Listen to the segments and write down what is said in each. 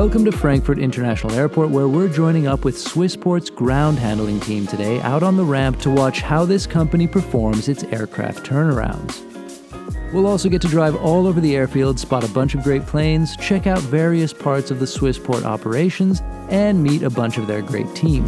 Welcome to Frankfurt International Airport, where we're joining up with Swissport's ground handling team today out on the ramp to watch how this company performs its aircraft turnarounds. We'll also get to drive all over the airfield, spot a bunch of great planes, check out various parts of the Swissport operations, and meet a bunch of their great team.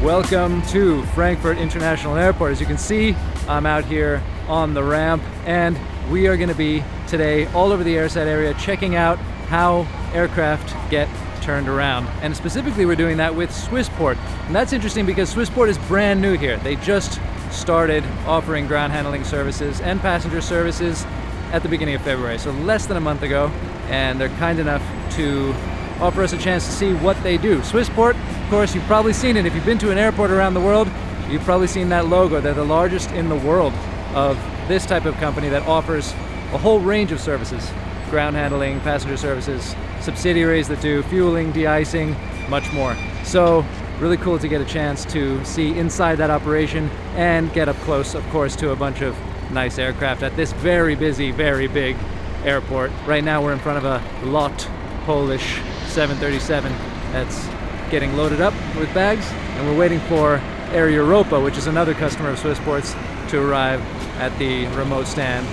Welcome to Frankfurt International Airport. As you can see, I'm out here on the ramp, and we are going to be today all over the airside area checking out how aircraft get turned around. And specifically we're doing that with Swissport. And that's interesting because Swissport is brand new here. They just started offering ground handling services and passenger services at the beginning of February, so less than a month ago, and they're kind enough to offer us a chance to see what they do. Swissport, of course, you've probably seen it. If you've been to an airport around the world, you've probably seen that logo. They're the largest in the world of this type of company that offers a whole range of services: ground handling, passenger services, subsidiaries that do fueling, de-icing, much more. So really cool to get a chance to see inside that operation and get up close, of course, to a bunch of nice aircraft at this very busy, very big airport. Right now we're in front of a LOT Polish 737 that's getting loaded up with bags, and we're waiting for Air Europa, which is another customer of Swissport's, to arrive at the remote stand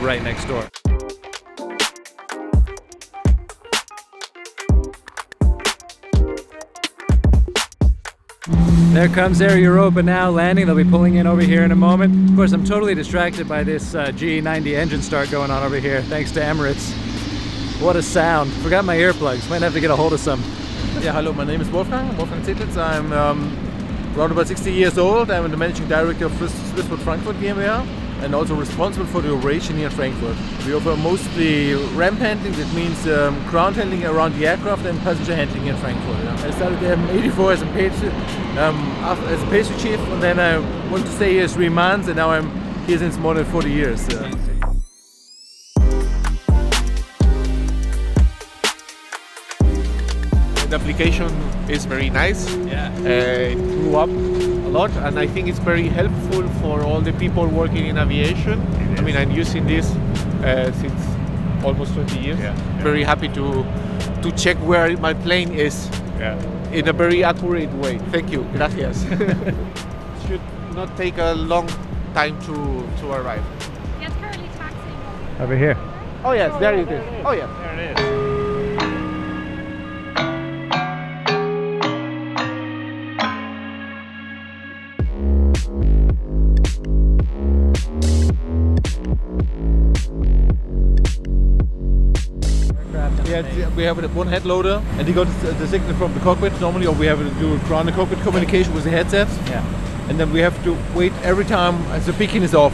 right next door. There comes Air Europa now landing. They'll be pulling in over here in a moment. Of course, I'm totally distracted by this G90 engine start going on over here, thanks to Emirates. What a sound. Forgot my earplugs. Might have to get a hold of some. Yeah, hello, my name is Wolfgang Zittlitz. I'm around about 60 years old. I'm the managing director of Swissport Frankfurt GmbH and also responsible for the operation here in Frankfurt. We offer mostly ramp handling, that means ground handling around the aircraft, and passenger handling here in Frankfurt. Yeah. I started there in '84 as a pastry chief, and then I wanted to stay here 3 months, and now I'm here since more than 40 years. The application is very nice. Yeah. It grew up a lot, and I think it's very helpful for all the people working in aviation. I mean, I'm using this since almost 20 years. Yeah. Very happy to check where my plane is in a very accurate way. Thank you. Gracias. Should not take a long time to arrive. Yes, currently taxiing. Over here. Oh yes, there it is. Oh yeah. There it is. Yeah, we have one head loader, and he got the signal from the cockpit normally, or we have to do ground and cockpit communication with the headsets. Yeah. And then we have to wait every time as the beacon is off.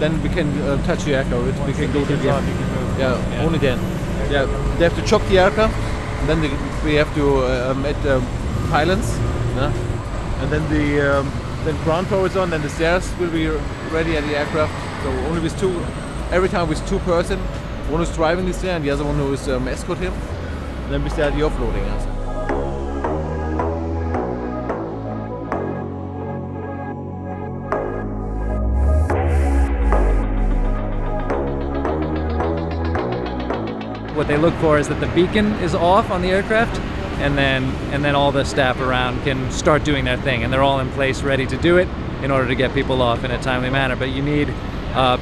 Then we can touch the aircraft. We can go to the aircraft. Yeah, only then. Yeah, they have to chock the aircraft, and then we have to add the pylons. And then then ground power is on, then the stairs will be ready at the aircraft. So only with every time with 2 person. One is driving this there and the other one who is escort him. And then we start the offloading. What they look for is that the beacon is off on the aircraft, and then all the staff around can start doing their thing, and they're all in place ready to do it in order to get people off in a timely manner. But you need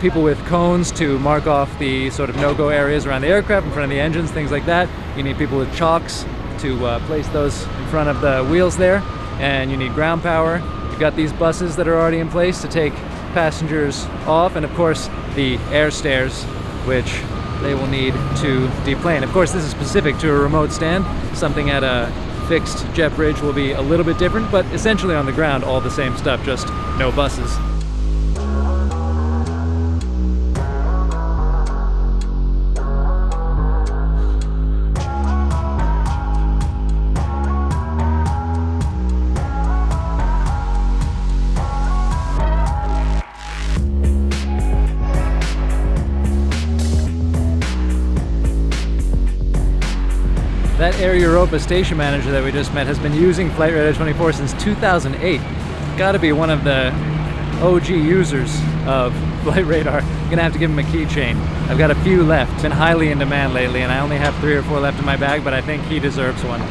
people with cones to mark off the sort of no-go areas around the aircraft, in front of the engines, things like that. You need people with chocks to place those in front of the wheels there, and you need ground power. You've got these buses that are already in place to take passengers off, and of course the air stairs, which they will need to deplane. Of course, this is specific to a remote stand. Something at a fixed jet bridge will be a little bit different, but essentially on the ground, all the same stuff, just no buses. That Air Europa station manager that we just met has been using Flight Radar 24 since 2008. Got to be one of the OG users of flight radar. I'm gonna have to give him a keychain. I've got a few left. Been highly in demand lately, and I only have 3 or 4 left in my bag, but I think he deserves one.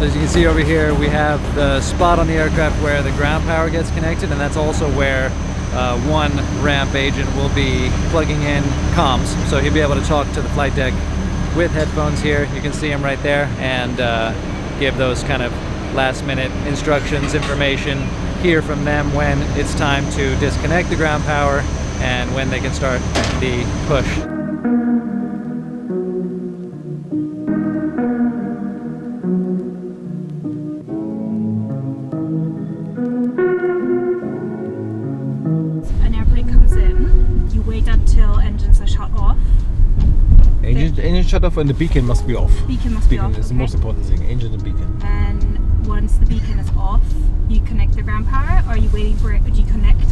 As you can see over here, we have the spot on the aircraft where the ground power gets connected, and that's also where one ramp agent will be plugging in comms. So he'll be able to talk to the flight deck with headphones here. You can see him right there, and give those kind of last minute instructions, information, hear from them when it's time to disconnect the ground power and when they can start the push. Engine shut off and the beacon must be off. Beacon must be off. Is the most important thing. Engine and beacon. And once the beacon is off, you connect the ground power, or are you waiting for it? Or do you connect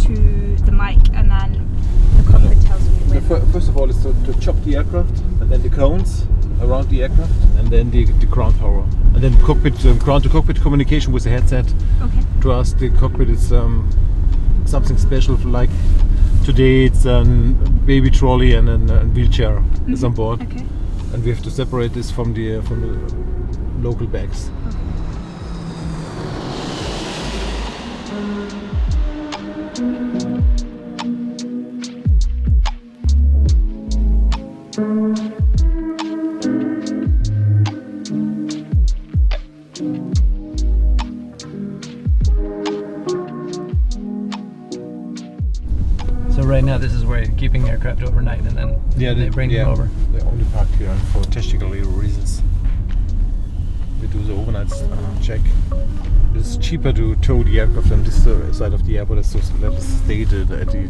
to the mic and then the cockpit tells you when? First of all, is to chop the aircraft, and then the cones around the aircraft, and then the ground power, and then cockpit ground to cockpit communication with the headset. Okay. To us, the cockpit is something special. Like today, it's a baby trolley and a wheelchair is on board, Okay. and we have to separate this from the local bags. So right now this is where you're keeping aircraft overnight, and then they bring them over. They only park here for technical reasons. We do the overnight check. It's cheaper to tow the aircraft on this side of the airport as that is stated at the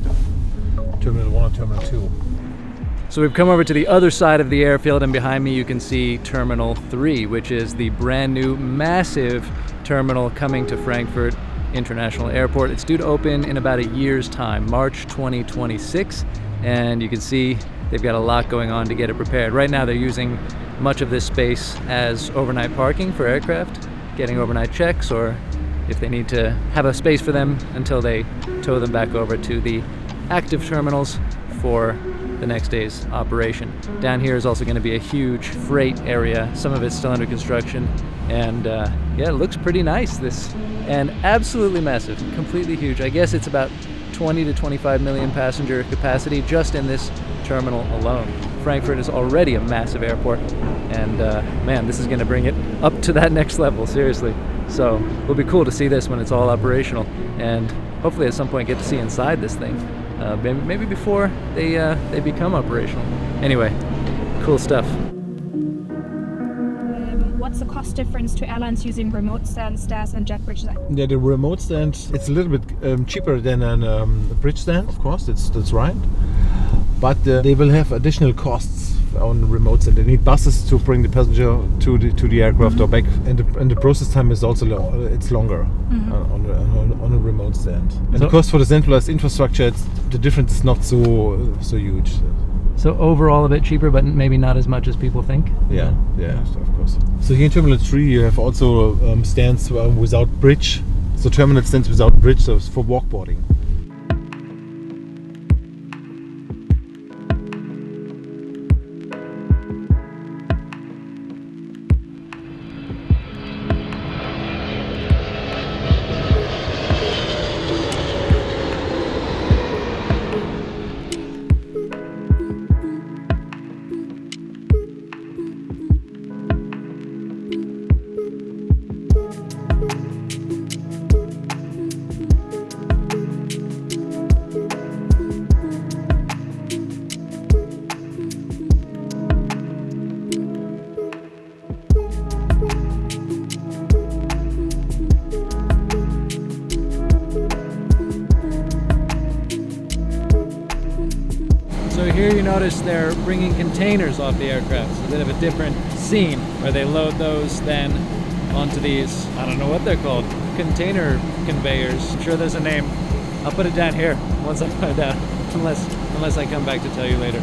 Terminal 1 or Terminal 2. So we've come over to the other side of the airfield, and behind me you can see Terminal 3, which is the brand new massive terminal coming to Frankfurt International Airport. It's due to open in about a year's time, March 2026, and you can see they've got a lot going on to get it prepared. Right now they're using much of this space as overnight parking for aircraft, getting overnight checks, or if they need to have a space for them until they tow them back over to the active terminals for the next day's operation. Down here is also going to be a huge freight area. Some of it's still under construction, and yeah, it looks pretty nice. And absolutely massive, completely huge. I guess it's about 20 to 25 million passenger capacity just in this terminal alone. Frankfurt is already a massive airport, and man, this is going to bring it up to that next level, seriously. So it'll be cool to see this when it's all operational, and hopefully at some point get to see inside this thing. Maybe before they become operational. Anyway, cool stuff. What's the cost difference to airlines using remote stand, stairs, and jet bridge stand? Yeah, the remote stand, it's a little bit cheaper than a bridge stand, of course, that's right. But they will have additional costs on remote stand. They need buses to bring the passenger to the aircraft or back, and the process time is also it's longer on a remote stand. And of course, for the centralized infrastructure, the difference is not so huge. So overall a bit cheaper, but maybe not as much as people think? Yeah, of course. So here in Terminal 3 you have also stands without bridge. So terminal stands without bridge, so it's for walkboarding. So here you notice they're bringing containers off the aircraft. It's a bit of a different scene where they load those then onto these, I don't know what they're called, container conveyors. I'm sure there's a name. I'll put it down here once I find out, unless I come back to tell you later.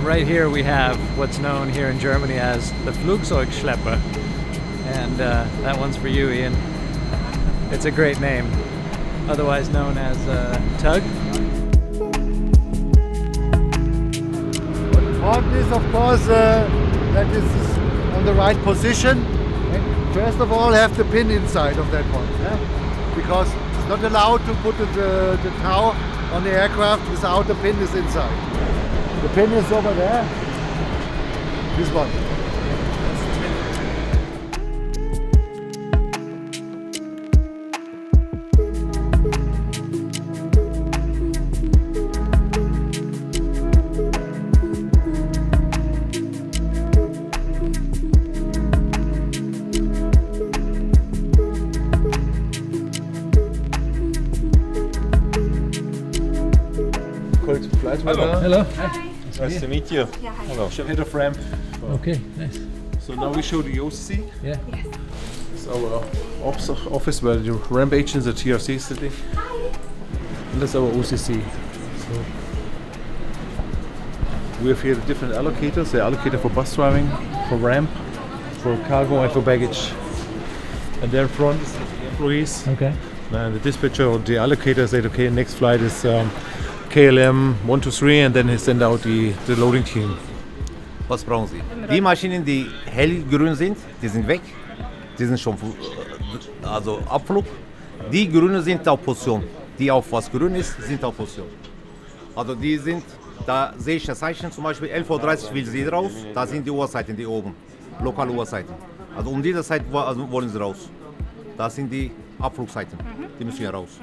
Right here we have what's known here in Germany as the flugzeugschlepper, and that one's for you, Ian. It's a great name, otherwise known as tug. What important is, of course, that it's on the right position. And first of all, have the pin inside of that one, yeah? Because it's not allowed to put the tow on the aircraft without the pin is inside. The pin is over there. This one. Hello. Hello. Hi. Nice to meet you. Yeah, hi. Hello. Head of ramp. Okay, nice. So now we show the OCC. Yeah. Yes. It's our office where the ramp agents at TRC is sitting. And that's our OCC. So we have here the different allocators. They're allocated for bus driving, for ramp, for cargo and for baggage. And there in front is the employees. Okay. And the dispatcher or the allocator said, okay, next flight is KLM 123, and then he send out the loading team. Was brauchen Sie? Die Maschinen, die hellgrün sind, die sind weg. Die sind schon also Abflug. Die grünen sind auf Position. Die auf was grün ist, sind auf Position. Also die sind, da sehe ich das Zeichen, zum Beispiel 11:30 Uhr will sie raus. Da sind die Uhrzeiten, die oben, lokale Uhrzeiten. Also um diese Zeit wollen sie raus. Das sind die Abflugzeiten, die müssen ja raus.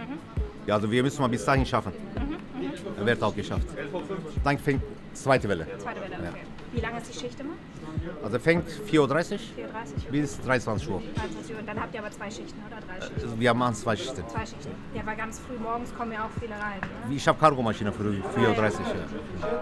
Ja, also wir müssen mal bis dahin schaffen. Wird auch geschafft. Dann fängt zweite Welle. Zweite Welle, Ja. okay. Wie lange ist die Schicht immer? Also fängt 4:30 Uhr 4:30 bis 23 Uhr. 23 Uhr. Und dann habt ihr aber 2 Schichten oder 3 Schichten? Wir machen 2 Schichten. 2 Schichten. Ja, weil ganz früh morgens kommen ja auch viele rein. Ne? Ich habe Cargomaschine für 4:30 Uhr. Ja.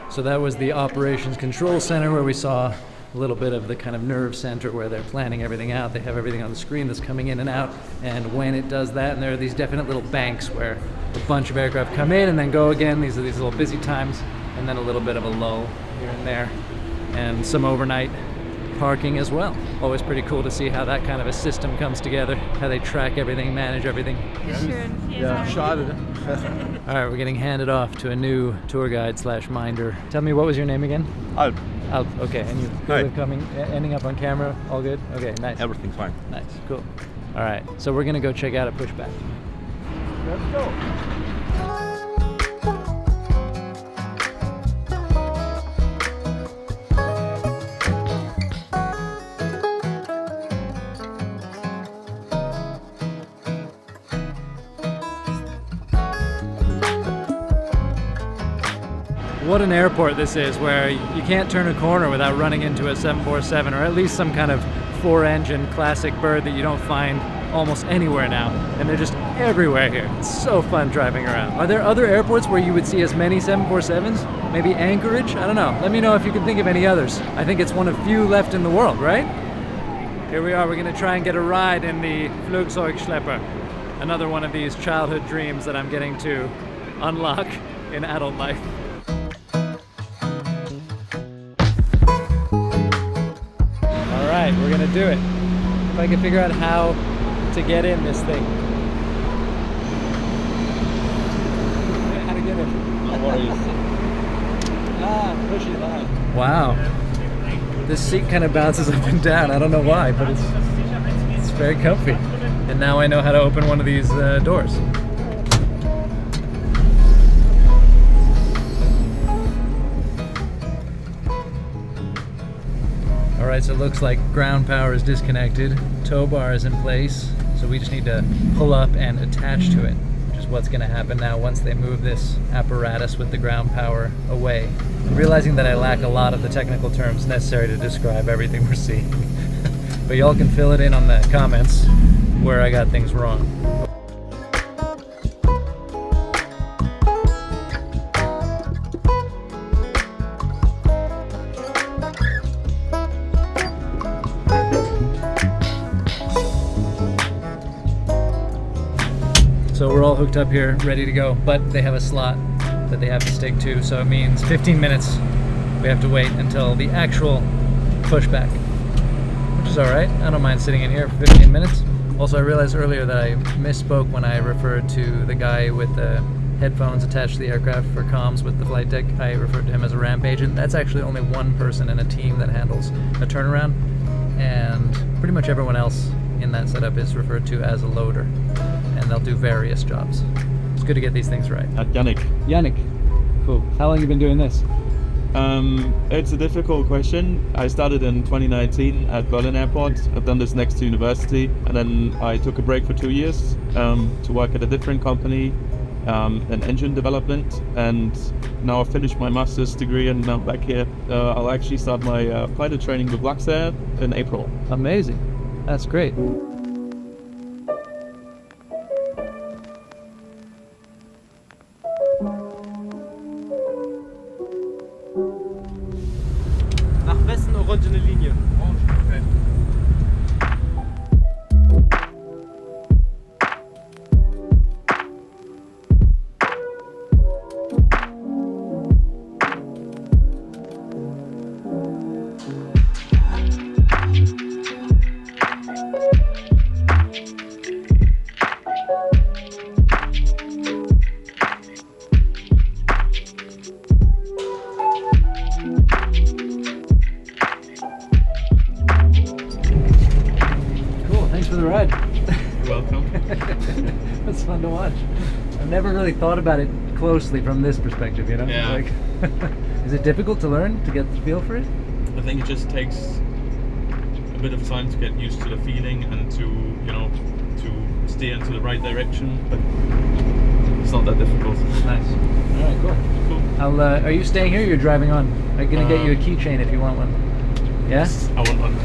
So that was the operations control center where we saw a little bit of the kind of nerve center where they're planning everything out. They have everything on the screen that's coming in and out, and when it does that, and there are these definite little banks where a bunch of aircraft come in and then go again. These are these little busy times, and then a little bit of a lull here and there, and some overnight parking as well. Always pretty cool to see how that kind of a system comes together, how they track everything, manage everything. Schön. Ja, schade. All right, we're getting handed off to a new tour guide / minder. Tell me, what was your name again? Alp. Alp, okay, and you Hi. with ending up on camera, all good? Okay, nice. Everything's fine. Nice, cool. All right, so we're gonna go check out a pushback. Let's go. What an airport this is, where you can't turn a corner without running into a 747, or at least some kind of 4-engine classic bird that you don't find almost anywhere now. And they're just everywhere here. It's so fun driving around. Are there other airports where you would see as many 747s? Maybe Anchorage? I don't know. Let me know if you can think of any others. I think it's one of few left in the world, right? Here we are, we're gonna try and get a ride in the flugzeugschlepper. Another one of these childhood dreams that I'm getting to unlock in adult life. right, we're gonna do it. If I can figure out how to get in this thing. How to get in. No worries. Push it on. Wow. This seat kind of bounces up and down. I don't know why, but it's very comfy. And now I know how to open one of these doors. All right, so it looks like ground power is disconnected. Tow bar is in place, so we just need to pull up and attach to it, which is what's gonna happen now once they move this apparatus with the ground power away. I'm realizing that I lack a lot of the technical terms necessary to describe everything we're seeing. But y'all can fill it in on the comments where I got things wrong. So we're all hooked up here, ready to go, but they have a slot that they have to stick to, so it means 15 minutes we have to wait until the actual pushback, which is all right. I don't mind sitting in here for 15 minutes. Also, I realized earlier that I misspoke when I referred to the guy with the headphones attached to the aircraft for comms with the flight deck. I referred to him as a ramp agent. That's actually only one person in a team that handles a turnaround, and pretty much everyone else in that setup is referred to as a loader, and they'll do various jobs. It's good to get these things right. Yannick. Yannick, cool. How long have you been doing this? It's a difficult question. I started in 2019 at Berlin Airport. I've done this next to university, and then I took a break for 2 years to work at a different company in engine development, and now I've finished my master's degree and I'm back here. I'll actually start my pilot training with Luxair in April. Amazing. That's great. Nach Westen orangene Linie. For the ride. You're welcome. It's fun to watch. I've never really thought about it closely from this perspective, you know? Yeah. Like, is it difficult to learn, to get the feel for it? I think it just takes a bit of time to get used to the feeling and to, you know, to steer into the right direction, but it's not that difficult. Nice. All right, cool. Cool. Are you staying here or you're driving on? I'm going to get you a keychain if you want one. Yeah? I want one.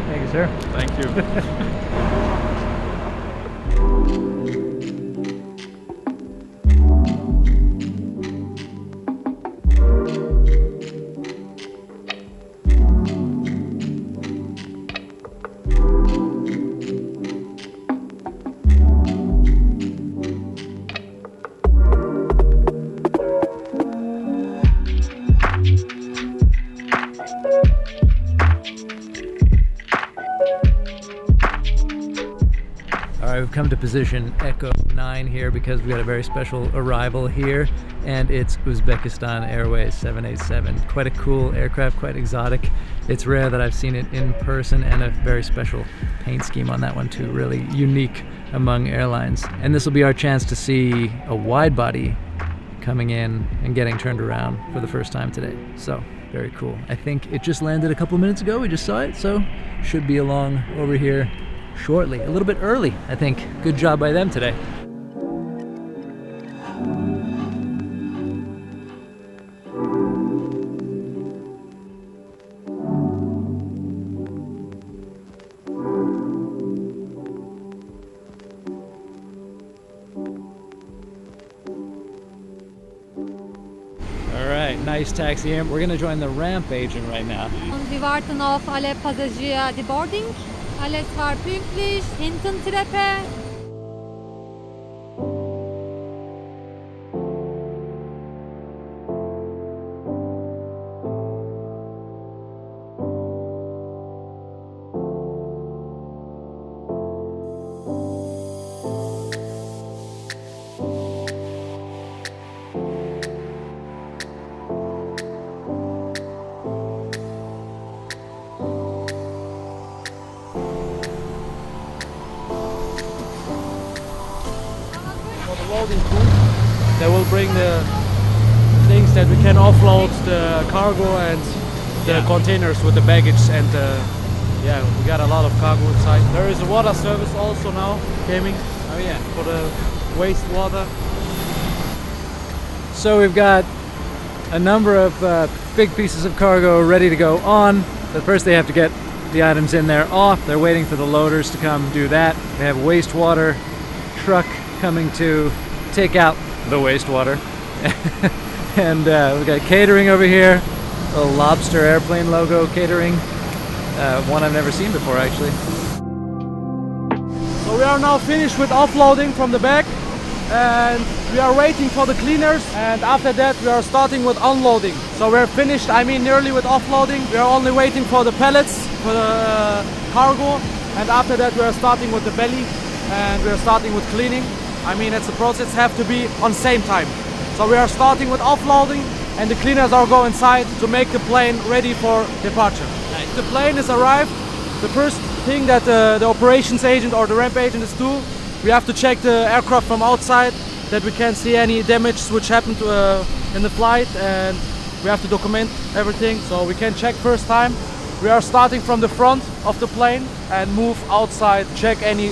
Thank you, sir. Thank you. All right, we've come to position Echo 9 here because we got a very special arrival here, and it's Uzbekistan Airways 787. Quite a cool aircraft, quite exotic. It's rare that I've seen it in person, and a very special paint scheme on that one too, really unique among airlines. And this will be our chance to see a wide-body coming in and getting turned around for the first time today. So, very cool. I think it just landed a couple minutes ago, we just saw it, so should be along over here shortly. A little bit early, I think. Good job by them today. All right, nice taxi in. We're gonna join the ramp agent right now. Und wir warten auf alle Passagiere, die Boarding. Alles war pünktlich, hinten Treppe. bring the things that we can offload the cargo and the containers with the baggage, and yeah, we got a lot of cargo inside. There is a water service also now coming. Oh yeah, for the wastewater. So we've got a number of big pieces of cargo ready to go on. But first they have to get the items in there off. They're waiting for the loaders to come do that. They have a wastewater truck coming to take out the wastewater. And we've got catering over here. A lobster airplane logo catering. One I've never seen before actually. So we are now finished with offloading from the back, and we are waiting for the cleaners, and after that we are starting with unloading. So we're finished, I mean nearly with offloading. We are only waiting for the pallets, for the cargo, and after that we are starting with the belly, and we are starting with cleaning. I mean, it's the process have to be on same time. So we are starting with offloading, and the cleaners are going inside to make the plane ready for departure. The plane is arrived. The first thing that the operations agent or the ramp agent is do, we have to check the aircraft from outside, that we can see any damage which happened in the flight, and we have to document everything. So we can check first time. We are starting from the front of the plane and move outside, check any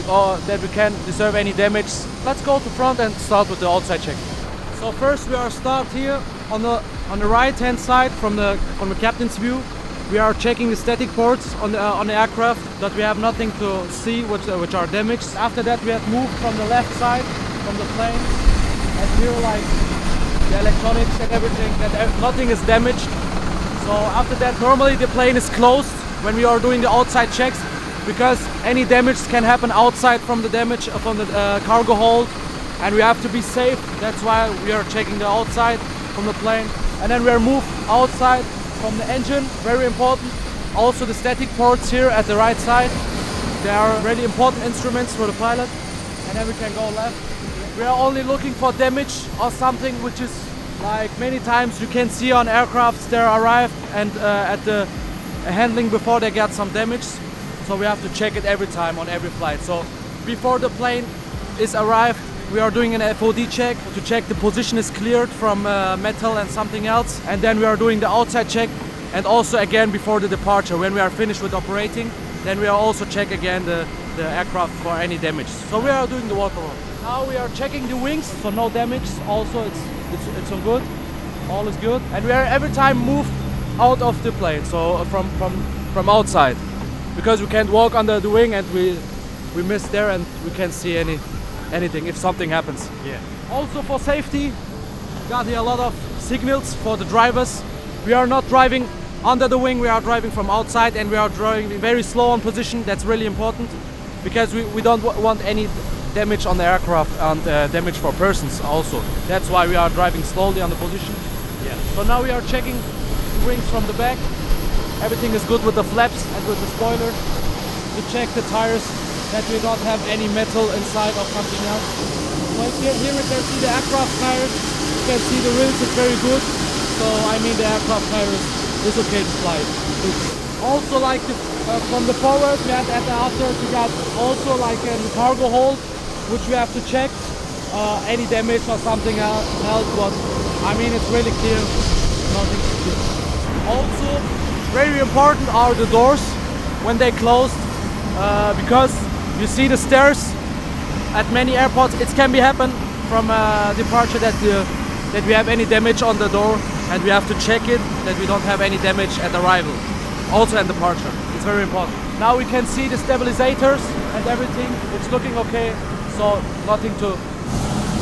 that we can deserve any damage. Let's go to front and start with the outside check. So first we are start here on the right hand side from the captain's view. We are checking the static ports on the aircraft, that we have nothing to see which are damaged. After that we have moved from the left side from the plane, and here like the electronics and everything, that nothing is damaged. So after that normally the plane is closed when we are doing the outside checks, because any damage can happen outside from the damage from the cargo hold, and we have to be safe. That's why we are checking the outside from the plane, and then we are moved outside from the engine, very important. Also the static ports here at the right side, they are really important instruments for the pilot, and then we can go left. We are only looking for damage or something which is like many times you can see on aircrafts they arrive and at the handling before they get some damage. So we have to check it every time on every flight. So before the plane is arrived, we are doing an FOD check to check the position is cleared from metal and something else, and then we are doing the outside check, and also again before the departure when we are finished with operating, then we are also check again the aircraft for any damage. So we are doing the walk around. Now we are checking the wings, so no damage. Also it's all good, all is good, and we are every time move out of the plane, so from outside, because we can't walk under the wing and we miss there and we can't see anything if something happens. Yeah. Also for safety, got here a lot of signals for the drivers. We are not driving under the wing, we are driving from outside, and we are driving very slow on position. That's really important, because we don't want any damage on the aircraft and damage for persons also. That's why we are driving slowly on the position. Yeah. So now we are checking the wings from the back. Everything is good with the flaps and with the spoiler. To check the tires, that we don't have any metal inside or something else. So here we can see the aircraft tires. You can see the rims is very good. So I mean the aircraft tires is okay to fly. Also like from the forward, we had at the after we got also like a cargo hold, which we have to check any damage or something else. But I mean it's really clear, nothing to do. Also very important are the doors when they closed, because you see the stairs at many airports. It can be happen from departure that we have any damage on the door, and we have to check it that we don't have any damage at arrival. Also at departure, it's very important. Now we can see the stabilizers and everything. It's looking okay, so nothing to.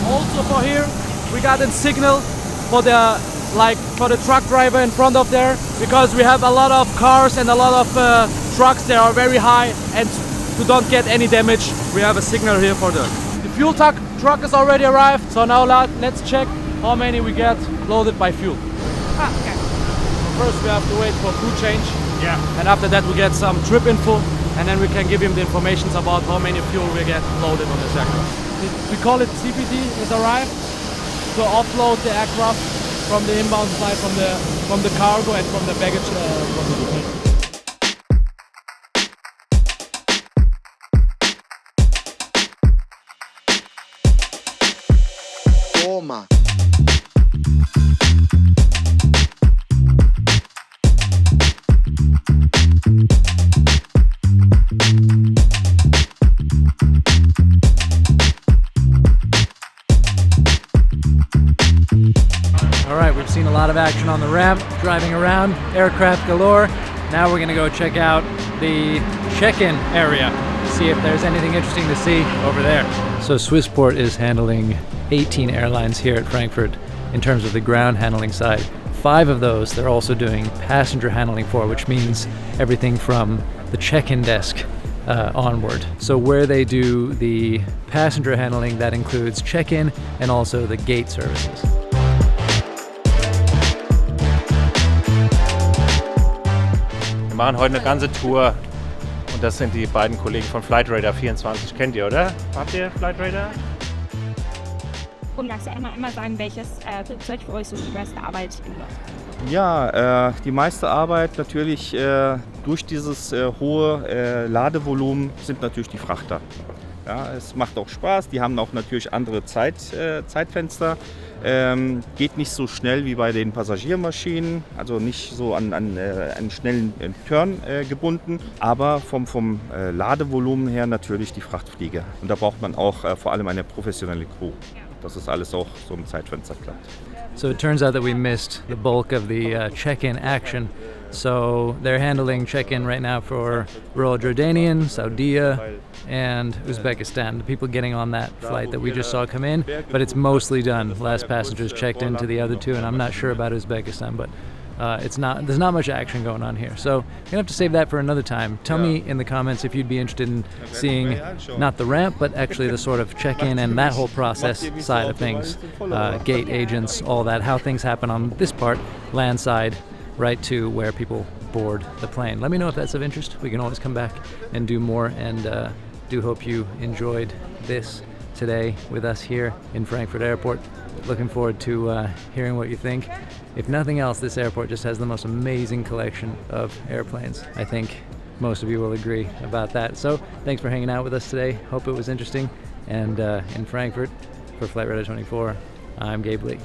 Also for here, we got a signal for the truck driver in front of there, because we have a lot of cars and a lot of trucks that are very high, and to don't get any damage, we have a signal here for the fuel truck is already arrived. So now let's check how many we get loaded by fuel. Okay. First we have to wait for crew change. Yeah. And after that we get some trip info, and then we can give him the information about how many fuel we get loaded on this aircraft. We call it CPD is arrived to offload the aircraft from the inbound flight, from the cargo and from the baggage from the plane. Toma. action on the ramp, driving around, aircraft galore. Now we're gonna go check out the check-in area, see if there's anything interesting to see over there. So Swissport is handling 18 airlines here at Frankfurt in terms of the ground handling side. 5 of those they're also doing passenger handling for, which means everything from the check-in desk onward. So where they do the passenger handling, that includes check-in and also the gate services. Wir machen heute eine ganze Tour und das sind die beiden Kollegen von Flightradar 24. Kennt ihr, oder? Habt ihr Flightradar? Und magst du einmal sagen, welches Flugzeug für euch so die meiste Arbeit macht? Ja, die meiste Arbeit natürlich durch dieses hohe Ladevolumen sind natürlich die Frachter. Ja, es macht auch Spaß, die haben auch natürlich andere Zeitfenster. Geht nicht so schnell wie bei den Passagiermaschinen, also nicht so an einen schnellen Turn gebunden, aber vom Ladevolumen her natürlich die Frachtflieger. Und da braucht man auch vor allem eine professionelle Crew, dass es alles auch so im Zeitfenster klappt. So it turns out that we missed the bulk of the check-in action. So they're handling check-in right now for Royal Jordanian, Saudi, and Uzbekistan, the people getting on that flight that we just saw come in, but it's mostly done. Last passengers checked into the other 2, and I'm not sure about Uzbekistan, but there's not much action going on here. So you're gonna have to save that for another time. Tell me in the comments if you'd be interested in seeing not the ramp, but actually the sort of check-in and that whole process side of things, gate agents, all that, how things happen on this part, land side, right to where people board the plane. Let me know if that's of interest. We can always come back and do more, and do hope you enjoyed this today with us here in Frankfurt Airport. Looking forward to hearing what you think. If nothing else, this airport just has the most amazing collection of airplanes. I think most of you will agree about that. So thanks for hanging out with us today. Hope it was interesting. And in Frankfurt, for Flight Radar 24, I'm Gabe Lee.